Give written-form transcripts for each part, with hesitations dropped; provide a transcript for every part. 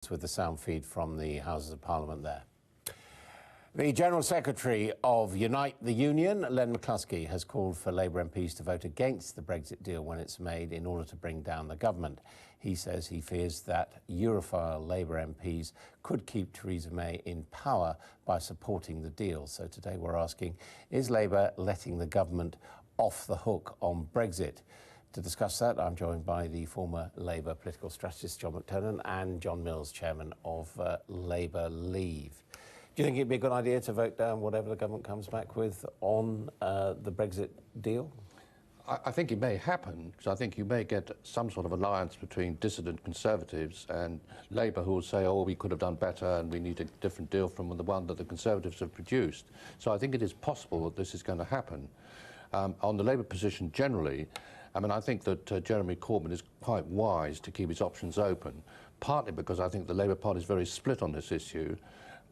with the sound feed from the Houses of Parliament there. The General Secretary of Unite the Union, Len McCluskey, has called for Labour MPs to vote against the Brexit deal when it's made in order to bring down the government. He says he fears that Europhile Labour MPs could keep Theresa May in power by supporting the deal. So today we're asking, is Labour letting the government off the hook on Brexit? To discuss that, I'm joined by the former Labour political strategist John McTernan and John Mills, chairman of Labour Leave. Do you think it'd be a good idea to vote down whatever the government comes back with on the Brexit deal? I think it may happen, because I think you may get some sort of alliance between dissident Conservatives and Labour, who will say, oh, we could have done better and we need a different deal from the one that the Conservatives have produced. So I think it is possible that this is going to happen. On the Labour position generally, I mean, I think that Jeremy Corbyn is quite wise to keep his options open, partly because I think the Labour Party is very split on this issue.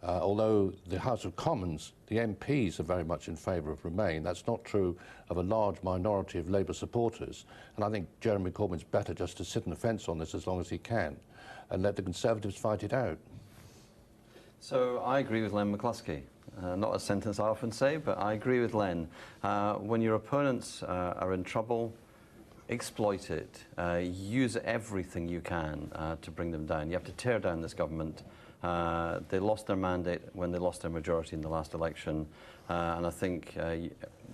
Although the House of Commons, the MPs are very much in favour of Remain, that's not true of a large minority of Labour supporters. And I think Jeremy Corbyn's better just to sit on the fence on this as long as he can and let the Conservatives fight it out. So I agree with Len McCluskey. Not a sentence I often say, but I agree with Len. When your opponents are in trouble, exploit it. Use everything you can to bring them down. You have to tear down this government. They lost their mandate when they lost their majority in the last election, and I think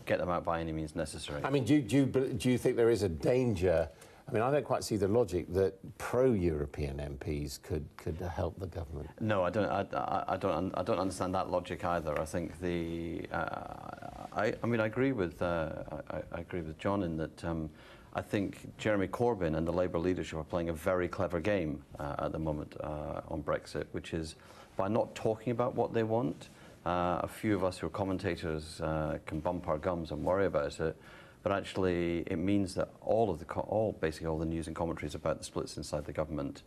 get them out by any means necessary. I mean, do you think there is a danger? I mean, I don't quite see the logic that pro-European MPs could help the government. No, I don't understand that logic either. I think I mean, I agree with John in that. I think Jeremy Corbyn and the Labour leadership are playing a very clever game at the moment on Brexit, which is by not talking about what they want. A few of us who are commentators can bump our gums and worry about it, but actually it means that basically all the news and commentary is about the splits inside the government.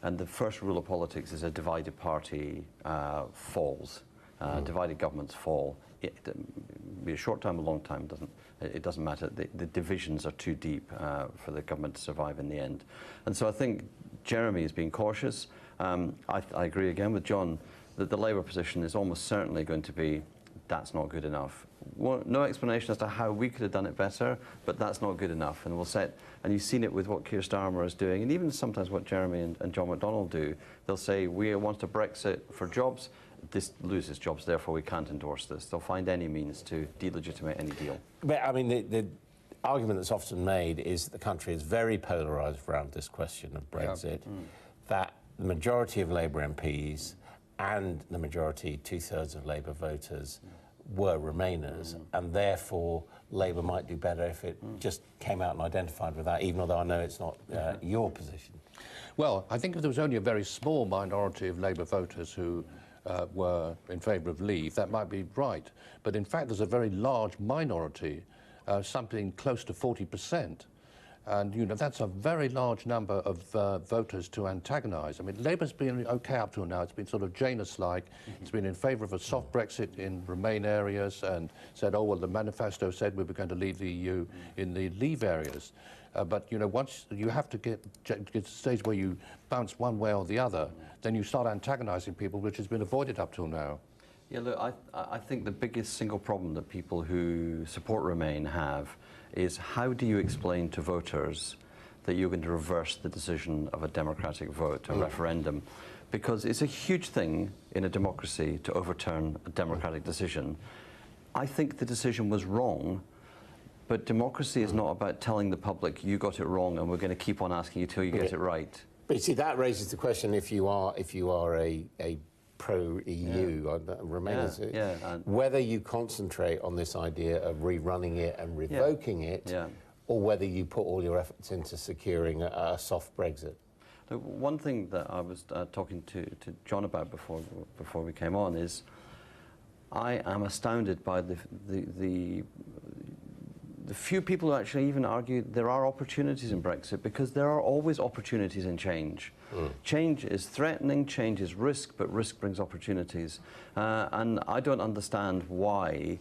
And the first rule of politics is a divided party falls, divided governments fall. It be a short time, a long time, it doesn't matter. The divisions are too deep for the government to survive in the end. And so I think Jeremy is being cautious. I agree again with John that the Labour position is almost certainly going to be, that's not good enough. No explanation as to how we could have done it better, but that's not good enough. And and you've seen it with what Keir Starmer is doing, and even sometimes what Jeremy and John McDonnell do. They'll say, we want a Brexit for jobs. This loses jobs, therefore we can't endorse this. They'll find any means to delegitimate any deal. But I mean, the argument that's often made is that the country is very polarised around this question of Brexit, that the majority of Labour MPs and the majority, two-thirds of Labour voters, were Remainers, and therefore Labour might do better if it just came out and identified with that, even although I know it's not your position. Well, I think if there was only a very small minority of Labour voters who were in favour of Leave, that might be right. But in fact, there's a very large minority, something close to 40%. And, you know, that's a very large number of voters to antagonise. I mean, Labour's been OK up till now. It's been sort of Janus-like. It's been in favour of a soft Brexit in Remain areas and said, oh, well, the manifesto said we were going to leave the EU in the Leave areas. But, you know, once you have to get to the stage where you bounce one way or the other, then you start antagonising people, which has been avoided up till now. Yeah, look, I think the biggest single problem that people who support Remain have is how do you explain to voters that you're going to reverse the decision of a democratic vote, a referendum? Because it's a huge thing in a democracy to overturn a democratic decision. I think the decision was wrong, but democracy is not about telling the public you got it wrong and we're going to keep on asking you till you get it right. But you see, that raises the question: if you are a pro-EU, Remainers, whether you concentrate on this idea of rerunning it and revoking it, or whether you put all your efforts into securing a soft Brexit. One thing that I was talking to John about before we came on is I am astounded by the the few people who actually even argue there are opportunities in Brexit, because there are always opportunities in change. Change is threatening, change is risk, but risk brings opportunities. And I don't understand why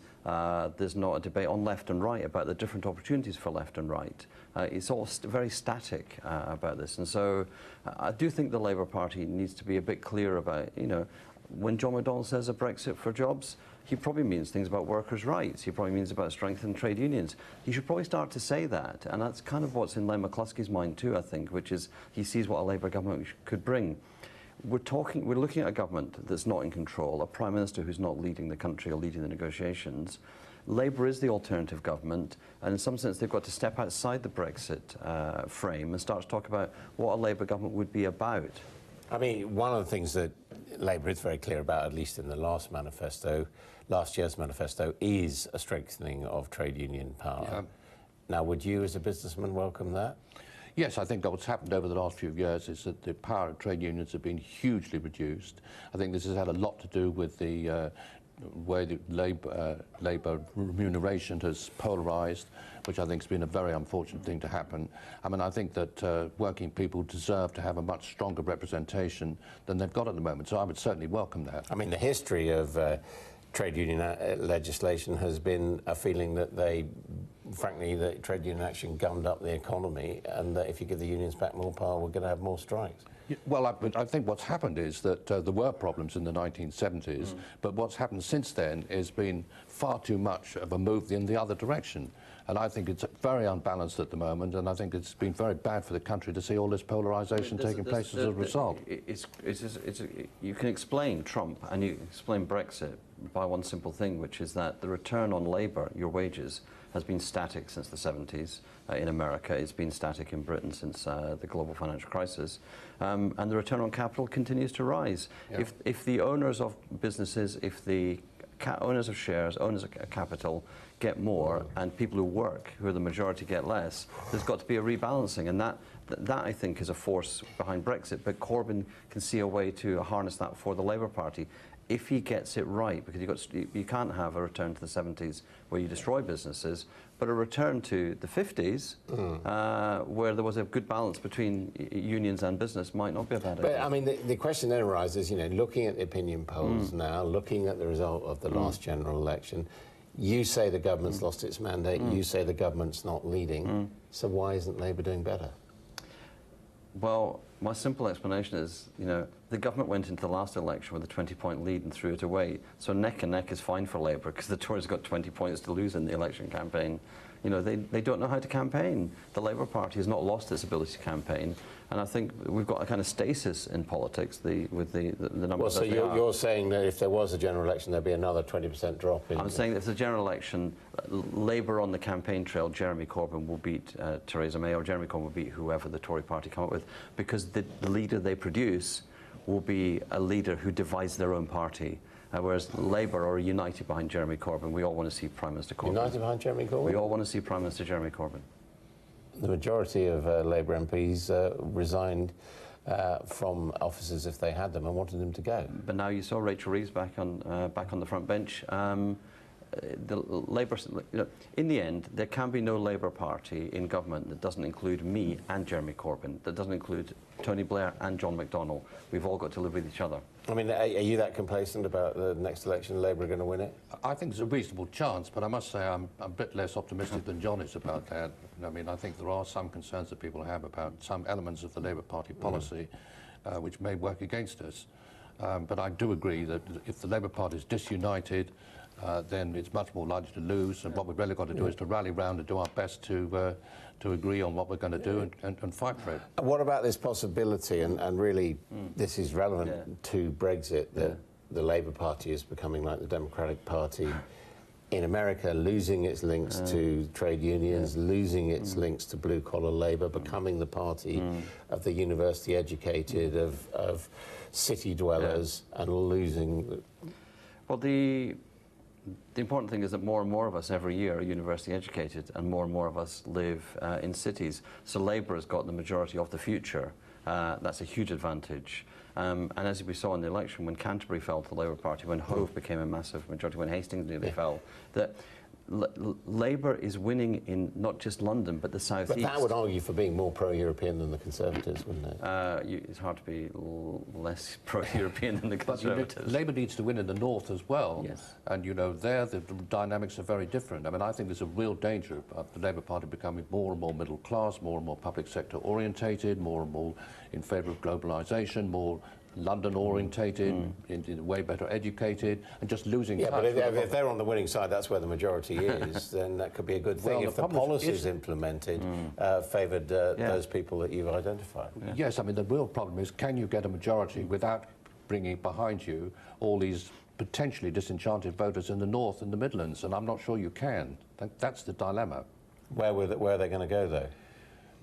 there's not a debate on left and right about the different opportunities for left and right. It's all very static about this. And so I do think the Labour Party needs to be a bit clear about, you know, when John McDonnell says a Brexit for jobs, he probably means things about workers' rights. He probably means about strengthening trade unions. He should probably start to say that. And that's kind of what's in Len McCluskey's mind too, I think, which is he sees what a Labour government could bring. We're looking at a government that's not in control, a Prime Minister who's not leading the country or leading the negotiations. Labour is the alternative government, and in some sense they've got to step outside the Brexit frame and start to talk about what a Labour government would be about. I mean, one of the things that Labour is very clear about, at least in the last year's manifesto, is a strengthening of trade union power. Yeah. Now, would you as a businessman welcome that? Yes, I think what's happened over the last few years is that the power of trade unions have been hugely reduced. I think this has had a lot to do with the way the Labour remuneration has polarised, which I think has been a very unfortunate thing to happen. I mean, I think that working people deserve to have a much stronger representation than they've got at the moment, so I would certainly welcome that. I mean, the history of trade union legislation has been a feeling that frankly, that trade union action gummed up the economy, and that if you give the unions back more power, we're going to have more strikes. Well, I think what's happened is that there were problems in the 1970s, but what's happened since then has been far too much of a move in the other direction. And I think it's very unbalanced at the moment, and I think it's been very bad for the country to see all this polarisation taking place as a result. You can explain Trump and you can explain Brexit by one simple thing, which is that the return on labour, your wages, has been static since the 70s in America. It's been static in Britain since the global financial crisis. And the return on capital continues to rise. Yeah. If the owners of businesses, if the owners of shares, owners of capital get more, and people who work, who are the majority, get less, there's got to be a rebalancing. And that I think is a force behind Brexit. But Corbyn can see a way to harness that for the Labour Party if he gets it right, because you can't have a return to the 70s where you destroy businesses, but a return to the 50s where there was a good balance between unions and business might not be a bad idea. But I mean, the question then arises, you know, looking at the opinion polls now, looking at the result of the last general election, you say the government's lost its mandate, you say the government's not leading, so why isn't Labour doing better? Well, my simple explanation is, you know, the government went into the last election with a 20-point lead and threw it away. So neck and neck is fine for Labour because the Tories got 20 points to lose in the election campaign. You know, they don't know how to campaign. The Labour Party has not lost its ability to campaign. And I think we've got a kind of stasis in politics with the numbers. Well, so you're saying that if there was a general election, there'd be another 20% drop in... I'm saying that if there's a general election, Labour on the campaign trail, Jeremy Corbyn will beat Theresa May, or Jeremy Corbyn will beat whoever the Tory party come up with, because the leader they produce will be a leader who divides their own party. Whereas Labour are united behind Jeremy Corbyn. We all want to see Prime Minister Corbyn. United behind Jeremy Corbyn? We all want to see Prime Minister Jeremy Corbyn. The majority of Labour MPs resigned from offices if they had them and wanted them to go. But now you saw Rachel Reeves back on the front bench. The Labour, you know, in the end, there can be no Labour Party in government that doesn't include me and Jeremy Corbyn, that doesn't include Tony Blair and John McDonnell. We've all got to live with each other. I mean, are you that complacent about the next election? Labour are going to win it? I think there's a reasonable chance, but I must say I'm a bit less optimistic than John is about that. I mean, I think there are some concerns that people have about some elements of the Labour Party policy which may work against us. But I do agree that if the Labour Party is disunited, then it's much more likely to lose, and what we've really got to do is to rally round and do our best to agree on what we're going to do and fight for it. What about this possibility, and really this is relevant to Brexit, that the Labour Party is becoming like the Democratic Party in America, losing its links to trade unions, losing its links to blue-collar labour, becoming the party of the university-educated, of city dwellers, and losing... Well, the important thing is that more and more of us every year are university educated, and more of us live in cities. So Labour has got the majority of the future. That's a huge advantage. And as we saw in the election, when Canterbury fell to the Labour Party, when Hove became a massive majority, when Hastings nearly fell, that Labour is winning in not just London, but the South But East. that would argue for being more pro-European than the Conservatives, wouldn't it? It's hard to be less pro-European than the Conservatives. Labour needs to win in the north as well. Yes. And, you know, there the dynamics are very different. I mean, I think there's a real danger of the Labour Party becoming more and more middle class, more and more public sector orientated, more and more in favour of globalisation, more London orientated, way better educated, and just losing Yeah, touch. but if they're on the winning side, that's where the majority is, then that could be a good thing Well, if the the problem is- policies implemented favoured those people that you've identified. Yes, I mean, the real problem is, can you get a majority without bringing behind you all these potentially disenchanted voters in the North and the Midlands? And I'm not sure you can. That's the dilemma. Where are they going to go, though?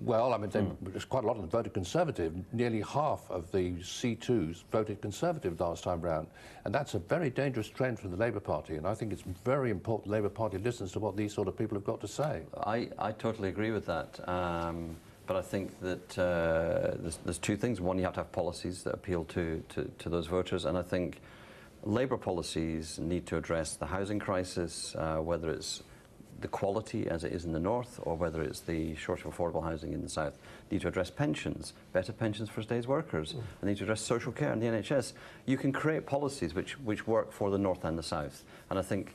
Well, I mean, there's quite a lot of them voted Conservative. Nearly half of the C2s voted Conservative last time round. And that's a very dangerous trend for the Labour Party. And I think it's very important the Labour Party listens to what these sort of people have got to say. I totally agree with that. But I think that there's two things. One, you have to have policies that appeal to those voters. And I think Labour policies need to address the housing crisis, whether it's the quality as it is in the north or whether it's the shortage of affordable housing in the south. Need to address pensions, better pensions for today's workers. And need to address social care and the NHS. You can create policies which work for the north and the south. And I think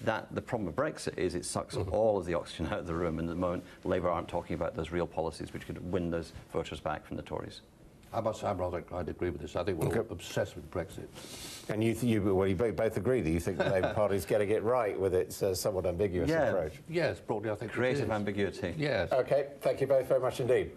that the problem with Brexit is it sucks all of the oxygen out of the room, and at the moment Labour aren't talking about those real policies which could win those voters back from the Tories. I must say I'm rather inclined to agree with this. I think we're all obsessed with Brexit. And you both agree that you think the Labour Party's getting it right with its somewhat ambiguous approach? Yes, broadly I think Creative it is. ambiguity. Yes. OK, thank you both very much indeed.